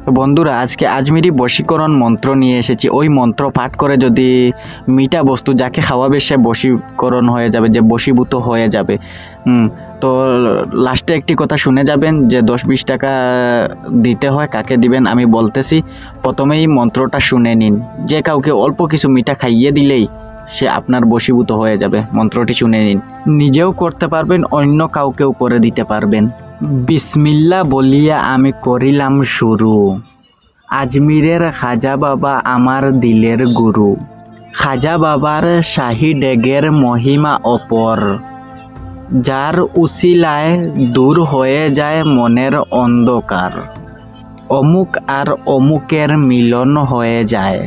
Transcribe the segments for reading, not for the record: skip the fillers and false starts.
তো বন্ধুরা আজকে আজমিরি বশীকরণ মন্ত্র নিয়ে এসেছি। ওই মন্ত্র পাঠ করে যদি মিঠা বস্তু যাকে খাওয়াবে সে বশীকরণ হয়ে যাবে, যে বশীভূত হয়ে যাবে। তো লাস্টে একটি কথা শুনে যাবেন যে 10-20 টাকা দিতে হয়, কাকে দিবেন আমি বলতেছি। প্রথমেই মন্ত্রটা শুনে নিন। যে কাউকে অল্প কিছু মিঠা খাইয়ে দিলেই সে আপনার বশীভূত হয়ে যাবে। মন্ত্রটি শুনে নিন, নিজেও করতে পারবেন, অন্য কাউকেও করে দিতে পারবেন। বিসমিল্লাহ বলিয়া আমি করিলাম শুরু, আজমিরের খাজা বাবা আমার দিলের গুরু। খাজা বাবার শাহী ডেগের মহিমা অপর, যার উসিলায় দূর হয়ে যায় মনের অন্ধকার। অমুক আর অমুকের মিলন হয়ে যায়,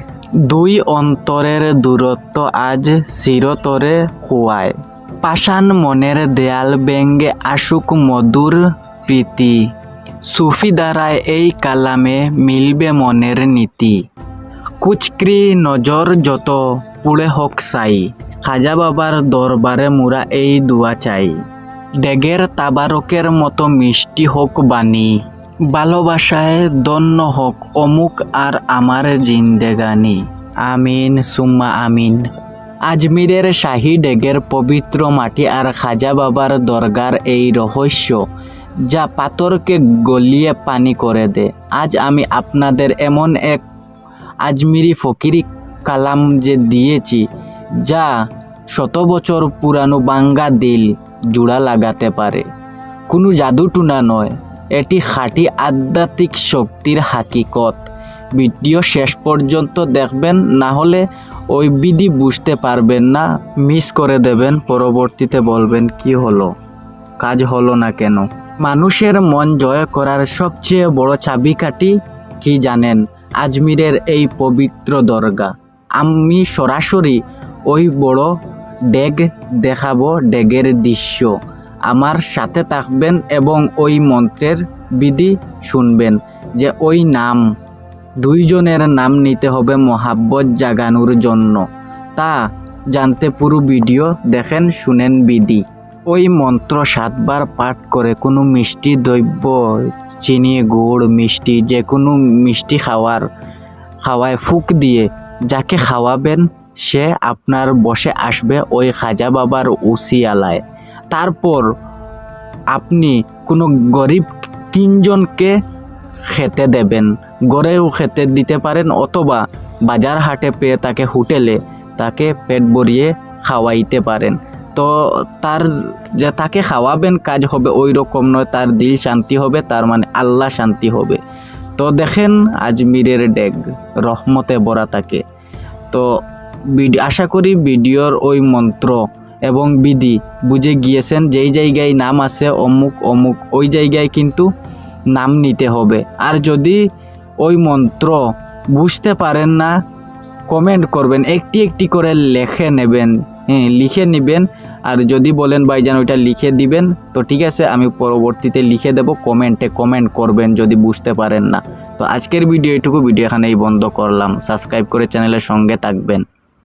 দুই অন্তরের দূরত্ব আজ চিরতরে খুয়ায়। পাষাণ মনের দেয়াল ব্যঙ্গে আসুক মধুর প্রীতি, সুফি দ্বারায় এই কালামে মিলবে মনের নীতি। কুচক্রি নজর যত পুড়ে হোক সাই, খাজা বাবার দরবারে মুরা এই দুয়া চাই। ডেগের তাবারকের মতো মিষ্টি হোক বাণী, ভালোবাসায় দন্য হোক অমুক আর আমার জিন্দেগানি। আমিন সুম্মা আমিন। আজমিরের শাহী ডেগের পবিত্র মাটি আর খাজা বাবার দরগার এই রহস্য, যা পাথরকে গলিয়ে পানি করে দেয়। আজ আমি আপনাদের এমন এক আজমিরি ফকিরি কালাম যে দিয়েছি, যা 100 বছর পুরানো বাঙ্গা দিল জোড়া লাগাতে পারে। কোনো জাদুটুনা নয়, এটি খাঁটি আধ্যাত্মিক শক্তির হাকিকত। ভিডিও শেষ পর্যন্ত দেখবেন, না হলে ওই বিধি বুঝতে পারবেন না, মিস করে দেবেন। পরবর্তীতে বলবেন কি হলো, কাজ হলো না কেন। মানুষের মন জয় করার সবচেয়ে বড় চাবিকাঠি কি জানেন? আজমিরের এই পবিত্র দরগা। আমি সরাসরি ওই বড় ডেগ দেখাবো, ডেগের দৃশ্য। আমার সাথে থাকবেন এবং ওই মন্ত্রের বিধি শুনবেন। যে ওই নাম, দুইজনের নাম নিতে হবে মহাব্বত জাগানোর জন্য। তা জানতে পুরো ভিডিও দেখেন, শুনেন বিধি। ওই মন্ত্র 7 বার পাঠ করে কোনো মিষ্টি দ্রব্য, চিনি, গুড়, মিষ্টি, যে কোনো মিষ্টি খাওয়ায় ফুক দিয়ে যাকে খাওয়াবেন সে আপনার বসে আসবে ওই খাজা বাবার উসিয়ালায়। তারপর আপনি কোনো গরিব 3 জনকে খেতে দেবেন। গড়েও খেতে দিতে পারেন, অথবা বাজার হাটে পেয়ে তাকে হোটেলে তাকে পেট ভরিয়ে খাওয়াইতে পারেন। তো তার যে তাকে খাওয়াবেন কাজ হবে ওই রকম নয়, তার দিল শান্তি হবে, তার মানে আল্লাহ শান্তি হবে। তো দেখেন আজমিরের ডেগ রহমতে ভরা থাকে। তো আশা করি ভিডিওর ওই মন্ত্র এবং বিধি বুঝে গিয়েছেন। যেই জায়গায় নাম আছে অমুক অমুক, ওই জায়গায় কিন্তু নাম নিতে হবে। আর যদি ওই মন্ত্র বুঝতে পারেন না, কমেন্ট করবেন, একটি একটি করে লিখে নেবেন। লিখে নেবেন। আর যদি বলেন ভাইজান ওইটা লিখে দিবেন, তো ঠিক আছে, আমি পরবর্তীতে লিখে দেব। কমেন্টে কমেন্ট করবেন যদি বুঝতে পারেন না। তো আজকের ভিডিও এটুকু। ভিডিও এখানেই বন্ধ করলাম। সাবস্ক্রাইব করে চ্যানেলের সঙ্গে থাকবেন।